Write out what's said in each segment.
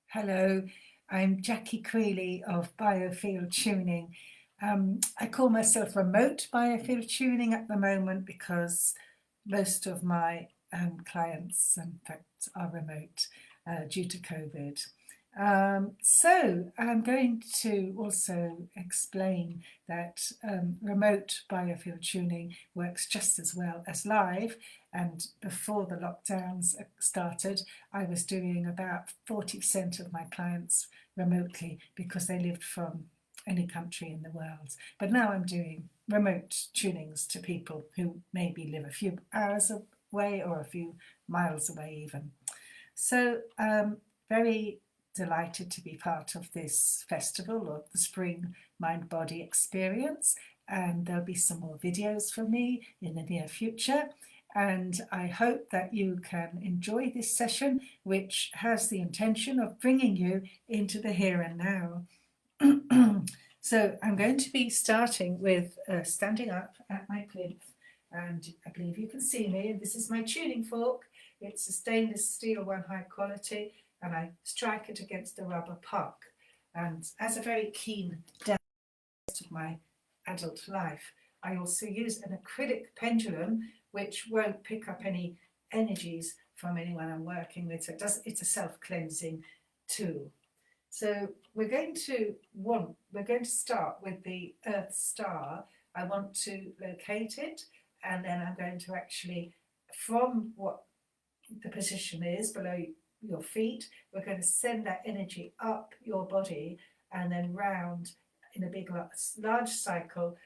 Hello, I'm Jackie Creeley of Biofield Tuning. I call myself remote biofield tuning at the moment because most of my clients, in fact, are remote due to COVID. So I'm going to also explain that remote biofield tuning works just as well as live. And before the lockdowns started, I was doing about 40% of my clients remotely because they lived from any country in the world. But now I'm doing remote tunings to people who maybe live a few hours away or a few miles away even. So very delighted to be part of this festival of the Spring Mind Body Experience, and there'll be some more videos from me in the near future. And I hope that you can enjoy this session, which has the intention of bringing you into the here and now. So I'm going to be starting with standing up at my plinth, and I believe you can see me. This is my tuning fork. It's a stainless steel, one high quality, and I strike it against a rubber puck. And as a very keen dad of my adult life, I also use an acrylic pendulum which won't pick up any energies from anyone I'm working with. So it's a self-cleansing tool. So we're going to start with the Earth star. I want to locate it, and then I'm going to actually, from what the position is below your feet, we're going to send that energy up your body and then round in a big large cycle,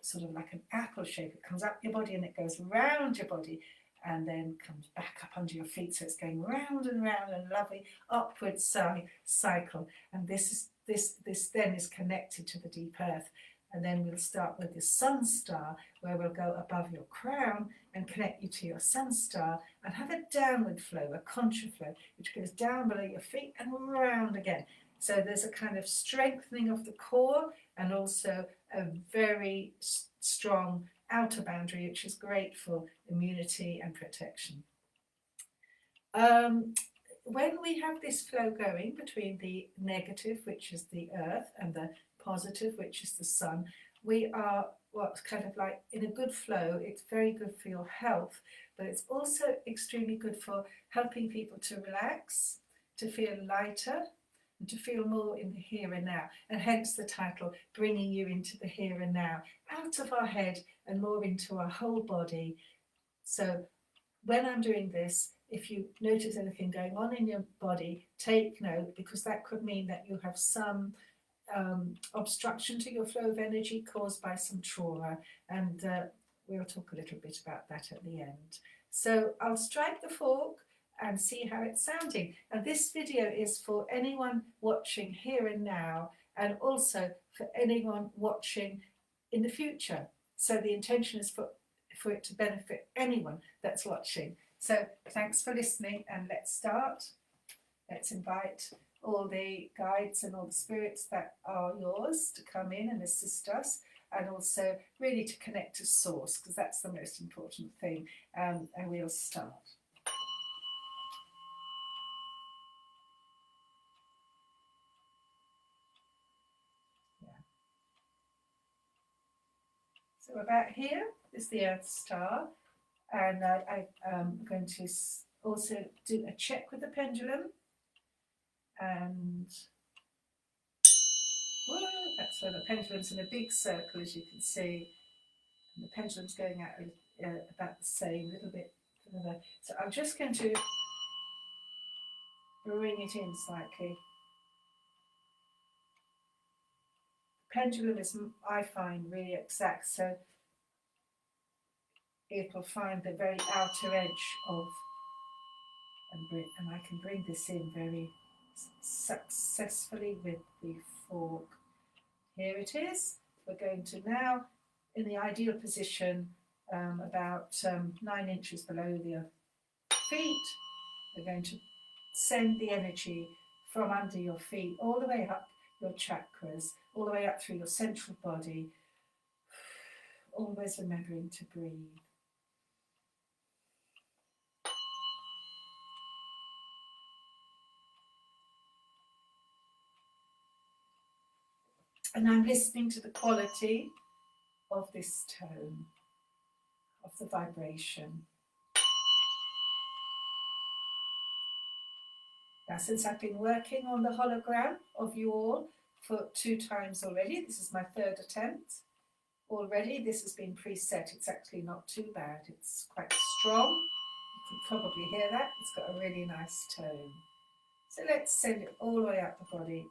sort of like an apple shape. It comes up your body and it goes round your body and then comes back up under your feet. So it's going round and round and lovely upward cycle. And this then is connected to the deep earth. And then we'll start with the sun star, where we'll go above your crown and connect you to your sun star and have a downward flow, a contra flow, which goes down below your feet and round again. So there's a kind of strengthening of the core and also a very strong outer boundary, which is great for immunity and protection. When we have this flow going between the negative, which is the earth, and the positive, which is the sun, we are what's kind of like in a good flow. It's very good for your health, but it's also extremely good for helping people to relax, to feel lighter, and to feel more in the here and now. And hence the title, bringing you into the here and now, out of our head and more into our whole body. So when I'm doing this, if you notice anything going on in your body, take note, because that could mean that you have some obstruction to your flow of energy caused by some trauma, and we'll talk a little bit about that at the end. So I'll strike the fork and see how it's sounding. And this video is for anyone watching here and now, and also for anyone watching in the future. So the intention is for it to benefit anyone that's watching. So thanks for listening, and let's start. Let's invite all the guides and all the spirits that are yours to come in and assist us, and also really to connect to source, because that's the most important thing. And we'll start. So about here is the Earth star, and I'm going to also do a check with the pendulum, and whoa, that's where the pendulum's in a big circle, as you can see, and the pendulum's going out about the same, a little bit further. So I'm just going to bring it in slightly. The pendulum is, I find, really exact, so it will find the very outer edge of, and I can bring this in very successfully with the fork. Here it is. We're going to now, in the ideal position, about 9 inches below the feet, we're going to send the energy from under your feet all the way up your chakras, all the way up through your central body, always remembering to breathe. And I'm listening to the quality of this tone, of the vibration. Now, since I've been working on the hologram of you all for 2 times already, this is my 3rd attempt. Already this has been preset. It's actually not too bad. It's quite strong. You can probably hear that. It's got a really nice tone. So let's send it all the way up the body.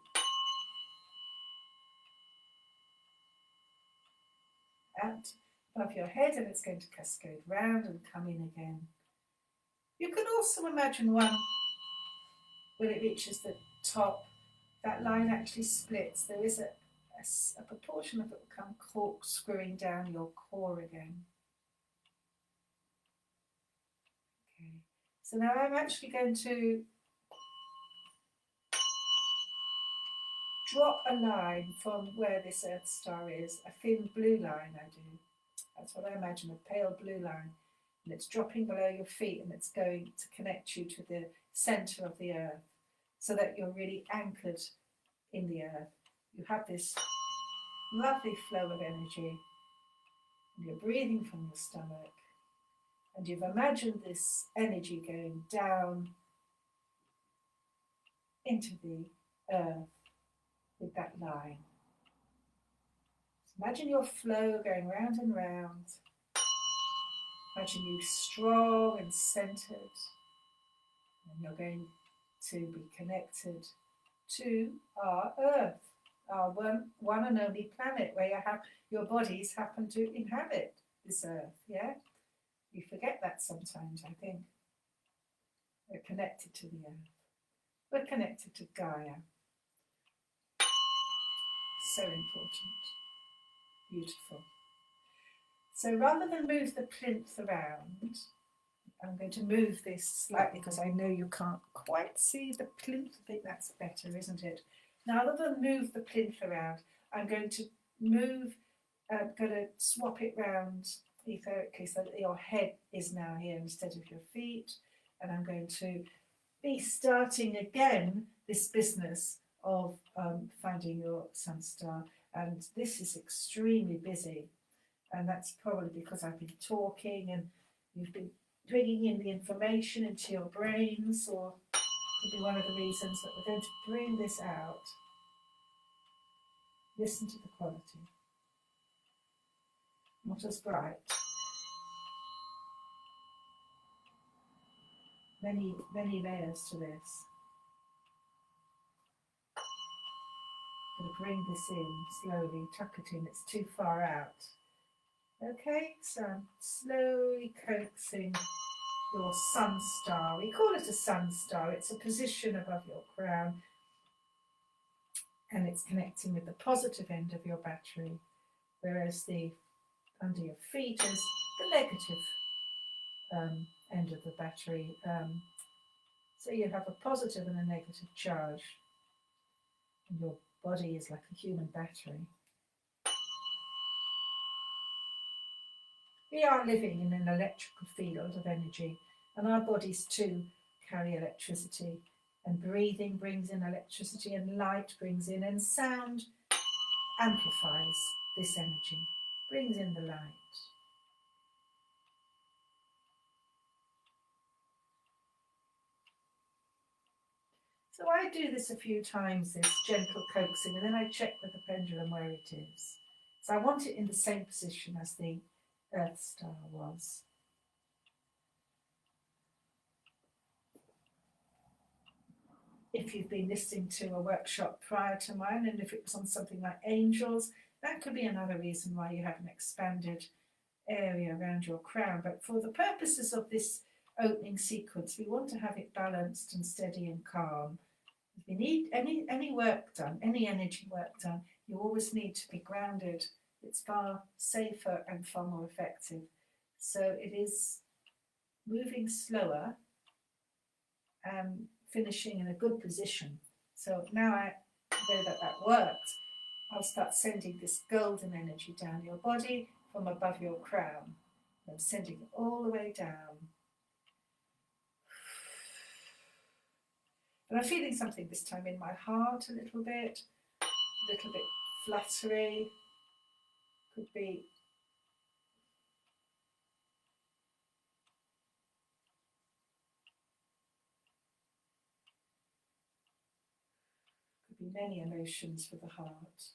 Out above your head, and it's going to cascade round and come in again. You can also imagine one, when it reaches the top, that line actually splits. There is a proportion of it will come corkscrewing down your core again. Okay, so now I'm actually going to drop a line from where this Earth star is, a thin blue line I do. That's what I imagine, a pale blue line. And it's dropping below your feet, and it's going to connect you to the centre of the Earth so that you're really anchored in the Earth. You have this lovely flow of energy, and you're breathing from your stomach, and you've imagined this energy going down into the Earth with that line. So imagine your flow going round and round. Imagine you strong and centered, and you're going to be connected to our Earth, our one and only planet where your bodies happen to inhabit this Earth. Yeah, we forget that sometimes. I think we're connected to the Earth. We're connected to Gaia. So important. Beautiful. So rather than move the plinth around, I'm going to move this slightly because I know you can't quite see the plinth. I think that's better, isn't it? Now, rather than move the plinth around, I'm going to swap it round etherically so that your head is now here instead of your feet. And I'm going to be starting again this business of finding your sun star. And this is extremely busy. And that's probably because I've been talking and you've been bringing in the information into your brains, or could be one of the reasons that we're going to bring this out. Listen to the quality. Not as bright. Many, many layers to this. I'm going to bring this in slowly, tuck it in, it's too far out. Okay, so I'm slowly coaxing your sun star. We call it a sun star. It's a position above your crown, and it's connecting with the positive end of your battery, whereas the under your feet is the negative end of the battery. So you have a positive and a negative charge, and your body is like a human battery. We are living in an electrical field of energy, and our bodies too carry electricity, and breathing brings in electricity, and light brings in, and sound amplifies this energy, brings in the light. So I do this a few times, this gentle coaxing, and then I check with the pendulum where it is. So I want it in the same position as the Earth star was. If you've been listening to a workshop prior to mine, and if it was on something like angels, that could be another reason why you have an expanded area around your crown. But for the purposes of this opening sequence, we want to have it balanced and steady and calm. If you need any work done, any energy work done, you always need to be grounded. It's far safer and far more effective. So it is moving slower and finishing in a good position. So now I know that that works. I'll start sending this golden energy down your body from above your crown. I'm sending it all the way down. And I'm feeling something this time in my heart a little bit fluttery, could be many emotions for the heart.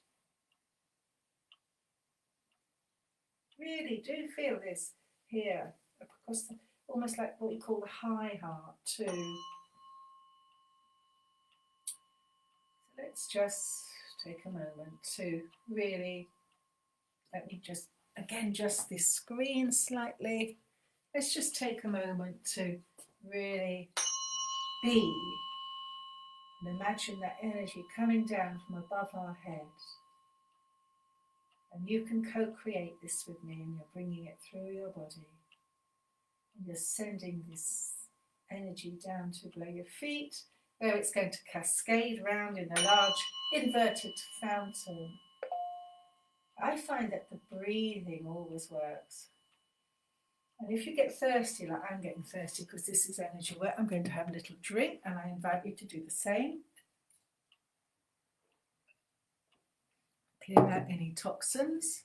Really do feel this here, across the, almost like what we call the high heart too. So let's just take a moment to really, let me just, again, adjust this screen slightly. Let's just take a moment to really be and imagine that energy coming down from above our heads. And you can co-create this with me, and you're bringing it through your body. And you're sending this energy down to below your feet, where it's going to cascade round in a large inverted fountain. I find that the breathing always works. And if you get thirsty, like I'm getting thirsty because this is energy work, I'm going to have a little drink, and I invite you to do the same. Clear out any toxins.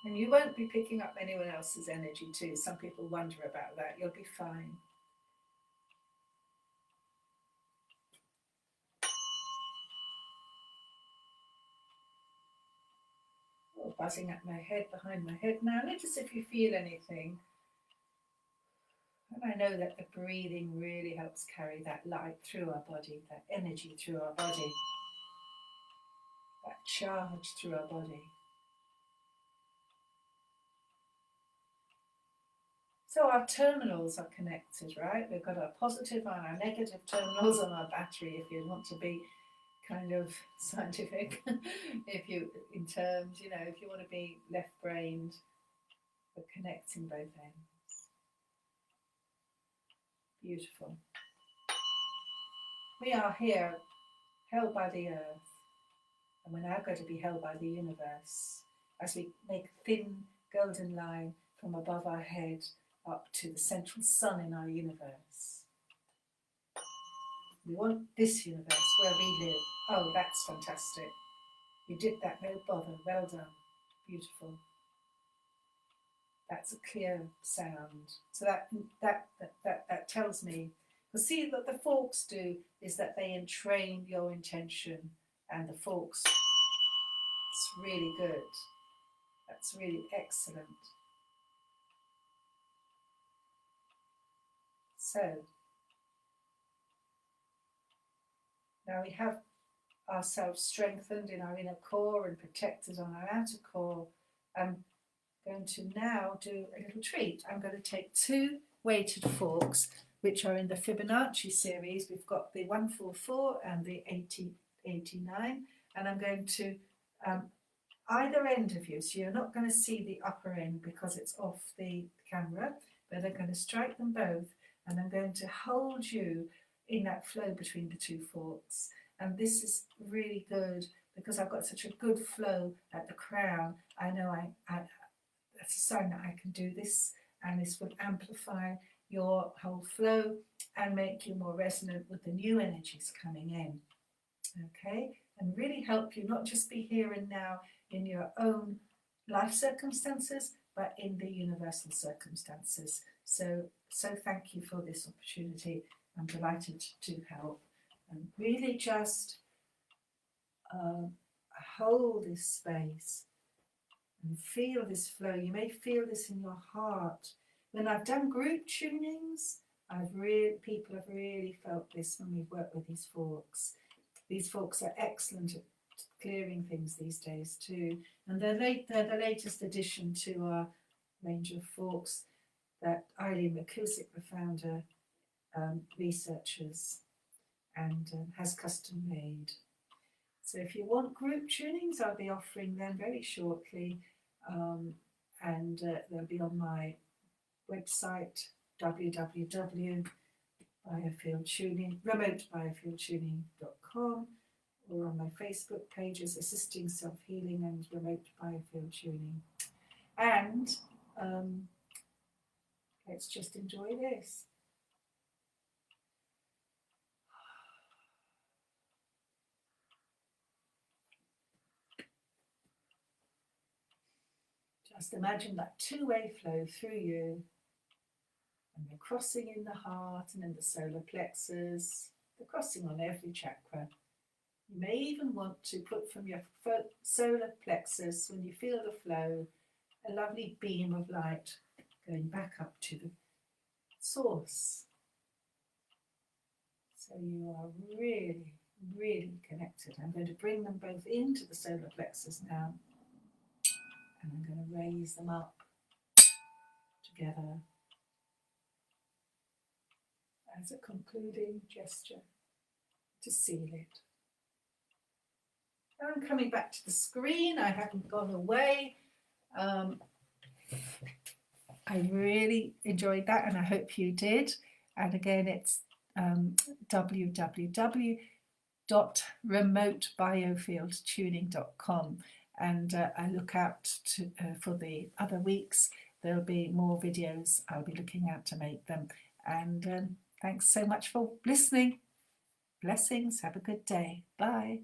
And you won't be picking up anyone else's energy too. Some people wonder about that. You'll be fine. Oh, buzzing at my head, behind my head now. Notice if you feel anything. And I know that the breathing really helps carry that light through our body, that energy through our body, that charge through our body. So our terminals are connected, right? We've got our positive and our negative terminals on our battery, if you want to be kind of scientific, if you, in terms, you know, if you want to be left-brained, we're connecting both ends. Beautiful. We are here, held by the earth, and we're now going to be held by the universe as we make a thin golden line from above our head up to the central sun in our universe. We want this universe where we live. Oh, that's fantastic. You did that, no bother. Well done. Beautiful. That's a clear sound. So that tells me, because see, what the forks do is that they entrain your intention, and the forks, it's really good. That's really excellent. So now we have ourselves strengthened in our inner core and protected on our outer core. I'm going to now do a little treat. I'm going to take 2 weighted forks, which are in the Fibonacci series. We've got the 144 and the 8089, and I'm going to either end of you, so you're not going to see the upper end because it's off the camera, but I'm going to strike them both, and I'm going to hold you in that flow between the 2 forks. And this is really good because I've got such a good flow at the crown. I know that's a sign that I can do this, and this would amplify your whole flow and make you more resonant with the new energies coming in. Okay, and really help you not just be here and now in your own life circumstances, but in the universal circumstances. So thank you for this opportunity. I'm delighted to help. And really just hold this space and feel this flow. You may feel this in your heart. When I've done group tunings, people have really felt this when we've worked with these forks. These forks are excellent at clearing things these days too. And they're the latest addition to our range of forks that Eileen McCusick, the founder, researches and has custom made. So if you want group tunings, I'll be offering them very shortly, and they'll be on my website, remotebiofield-tuning.com, or on my Facebook pages, Assisting Self-Healing and Remote Biofield Tuning. And let's just enjoy this. Just imagine that two-way flow through you, and they're crossing in the heart and in the solar plexus. They're crossing on every chakra. You may even want to put from your solar plexus, when you feel the flow, a lovely beam of light going back up to the source. So you are really, really connected. I'm going to bring them both into the solar plexus now, and I'm going to raise them up together as a concluding gesture to seal it. I'm coming back to the screen. I haven't gone away. I really enjoyed that, and I hope you did. And again, it's www.remotebiofieldtuning.com, and I look out for the other weeks. There'll be more videos I'll be looking out to make them. And thanks so much for listening. Blessings. Have a good day. Bye.